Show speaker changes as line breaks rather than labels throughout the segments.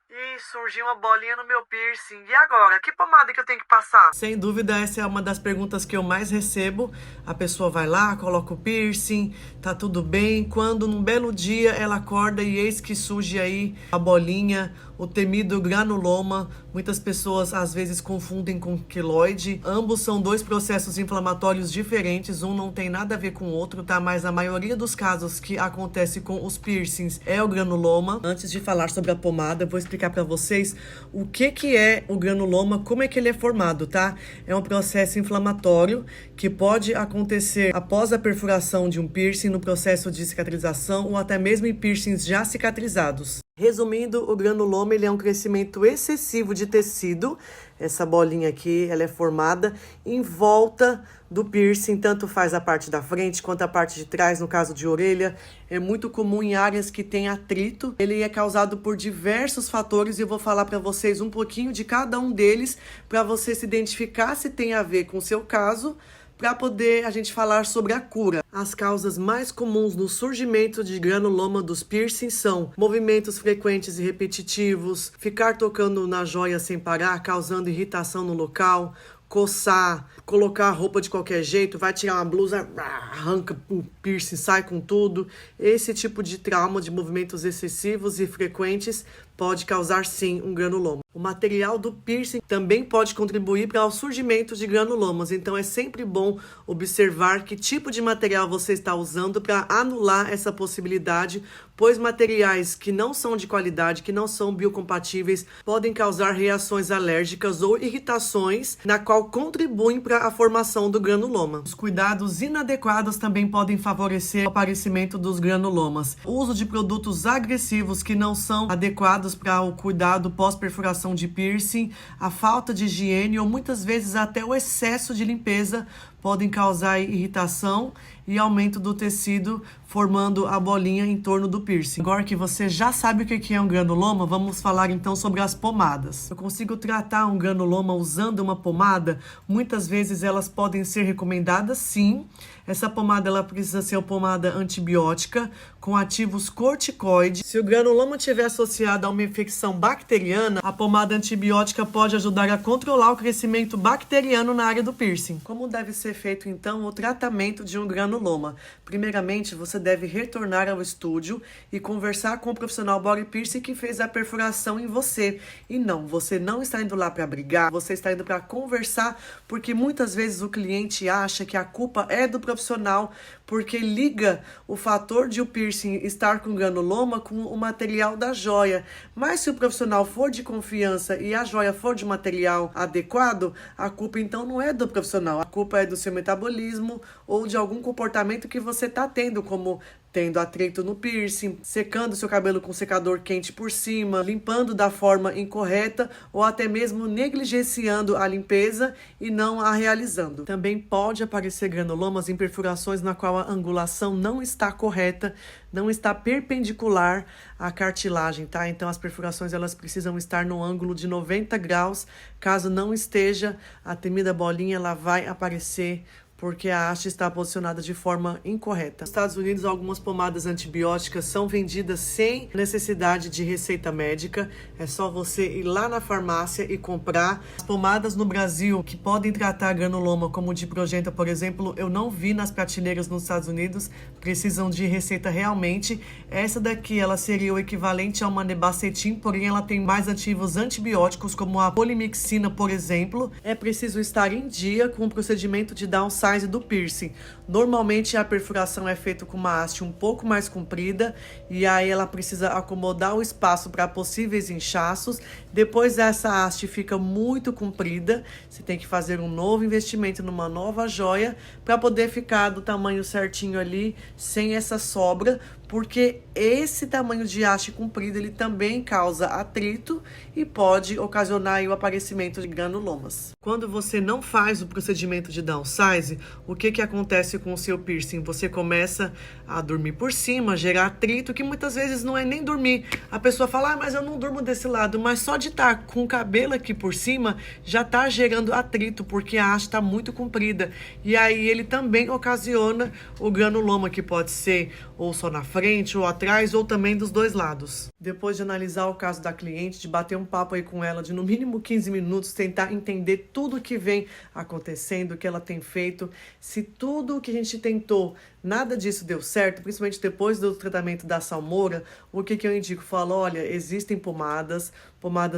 Ih, surgiu uma bolinha no meu piercing. E agora? Que pomada que eu tenho que passar? Sem dúvida, essa é uma das perguntas que eu mais recebo. A pessoa vai lá, coloca o piercing, tá tudo bem. Quando num belo dia ela acorda e eis que surge aí a bolinha, o temido granuloma. Muitas pessoas às vezes confundem com queloide. Ambos são dois processos inflamatórios diferentes. Um não tem nada a ver com o outro, tá? Mas a maioria dos casos que acontece com os piercings é o granuloma. Antes de falar sobre a pomada, eu vou explicar para vocês o que é o granuloma, como é que ele é formado, tá? É um processo inflamatório que pode acontecer após a perfuração de um piercing, no processo de cicatrização ou até mesmo em piercings já cicatrizados. Resumindo, o granuloma ele é um crescimento excessivo de tecido. Essa bolinha aqui, ela é formada em volta do piercing, tanto faz a parte da frente quanto a parte de trás, no caso de orelha. É muito comum em áreas que tem atrito. Ele é causado por diversos fatores e eu vou falar para vocês um pouquinho de cada um deles, para você se identificar se tem a ver com o seu caso, para poder a gente falar sobre a cura. As causas mais comuns no surgimento de granuloma dos piercings são movimentos frequentes e repetitivos, ficar tocando na joia sem parar, causando irritação no local, coçar, colocar a roupa de qualquer jeito, vai tirar uma blusa, arranca o piercing, sai com tudo. Esse tipo de trauma de movimentos excessivos e frequentes pode causar sim um granuloma. O material do piercing também pode contribuir para o surgimento de granulomas, então é sempre bom observar que tipo de material você está usando para anular essa possibilidade, pois materiais que não são de qualidade, que não são biocompatíveis, podem causar reações alérgicas ou irritações, na qual contribuem para a formação do granuloma. Os cuidados inadequados também podem favorecer o aparecimento dos granulomas. O uso de produtos agressivos que não são adequados para o cuidado pós-perfuração de piercing, a falta de higiene ou muitas vezes até o excesso de limpeza podem causar irritação e aumento do tecido, formando a bolinha em torno do piercing. Agora que você já sabe o que é um granuloma, vamos falar então sobre as pomadas. Eu consigo tratar um granuloma usando uma pomada? Muitas vezes elas podem ser recomendadas, sim. Essa pomada ela precisa ser uma pomada antibiótica com ativos corticoides. Se o granuloma estiver associado a uma infecção bacteriana, a pomada antibiótica pode ajudar a controlar o crescimento bacteriano na área do piercing. Como deve ser feito então o tratamento de um granuloma? Primeiramente, você deve retornar ao estúdio e conversar com o profissional body piercing que fez a perfuração em você. E não, você não está indo lá para brigar, você está indo para conversar, porque muitas vezes o cliente acha que a culpa é do profissional, porque liga o fator de o piercing estar com granuloma com o material da joia. Mas se o profissional for de confiança e a joia for de material adequado, a culpa então não é do profissional, a culpa é do seu metabolismo ou de algum comportamento que você está tendo, como tendo atrito no piercing, secando seu cabelo com secador quente por cima, limpando da forma incorreta ou até mesmo negligenciando a limpeza e não a realizando. Também pode aparecer granulomas em perfurações na qual a angulação não está correta, não está perpendicular à cartilagem, tá? Então as perfurações elas precisam estar no ângulo de 90 graus. Caso não esteja, a temida bolinha ela vai aparecer porque a haste está posicionada de forma incorreta. Nos Estados Unidos, algumas pomadas antibióticas são vendidas sem necessidade de receita médica. É só você ir lá na farmácia e comprar. As pomadas no Brasil que podem tratar granuloma, como o diprogenta, por exemplo, eu não vi nas prateleiras nos Estados Unidos. Precisam de receita realmente. Essa daqui, ela seria o equivalente a uma nebacetim, porém ela tem mais ativos antibióticos, como a polimixina, por exemplo. É preciso estar em dia com o procedimento de downsize do piercing. Normalmente a perfuração é feita com uma haste um pouco mais comprida e aí ela precisa acomodar o espaço para possíveis inchaços. Depois essa haste fica muito comprida, você tem que fazer um novo investimento numa nova joia para poder ficar do tamanho certinho ali, sem essa sobra, porque esse tamanho de haste comprido ele também causa atrito e pode ocasionar aí o aparecimento de granulomas. Quando você não faz o procedimento de downsize, o que acontece com o seu piercing? Você começa a dormir por cima, gerar atrito, que muitas vezes não é nem dormir. A pessoa fala, mas eu não durmo desse lado, mas só de estar com o cabelo aqui por cima já está gerando atrito, porque a haste está muito comprida. E aí ele também ocasiona o granuloma, que pode ser ou só na frente, frente ou atrás, ou também dos dois lados. Depois de analisar o caso da cliente, de bater um papo aí com ela de no mínimo 15 minutos, tentar entender tudo o que vem acontecendo, o que ela tem feito, se tudo o que a gente tentou, nada disso deu certo, principalmente depois do tratamento da salmoura, o que eu indico? Falo, olha, existem pomadas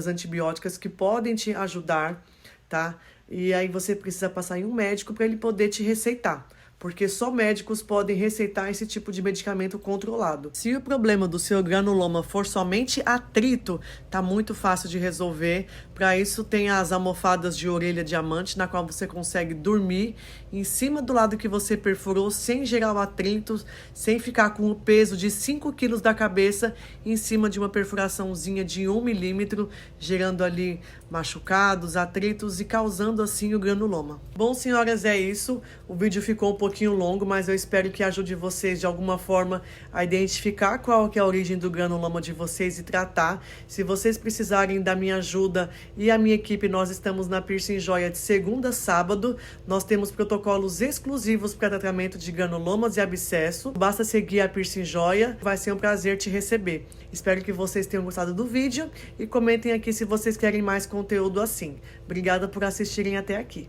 antibióticas que podem te ajudar, tá? E aí você precisa passar em um médico para ele poder te receitar, porque só médicos podem receitar esse tipo de medicamento controlado. Se o problema do seu granuloma for somente atrito, tá muito fácil de resolver. Para isso tem as almofadas de orelha diamante, na qual você consegue dormir em cima do lado que você perfurou, sem gerar o atrito, sem ficar com o peso de 5 quilos da cabeça em cima de uma perfuraçãozinha de 1 milímetro, gerando ali machucados, atritos e causando assim o granuloma. Bom, senhoras, é isso. O vídeo ficou um pouquinho longo, mas eu espero que ajude vocês de alguma forma a identificar qual que é a origem do granuloma de vocês e tratar. Se vocês precisarem da minha ajuda e a minha equipe, nós estamos na Piercing Joia de segunda a sábado. Nós temos protocolos exclusivos para tratamento de granulomas e abscesso. Basta seguir a Piercing Joia, vai ser um prazer te receber. Espero que vocês tenham gostado do vídeo e comentem aqui se vocês querem mais conteúdo assim. Obrigada por assistirem até aqui.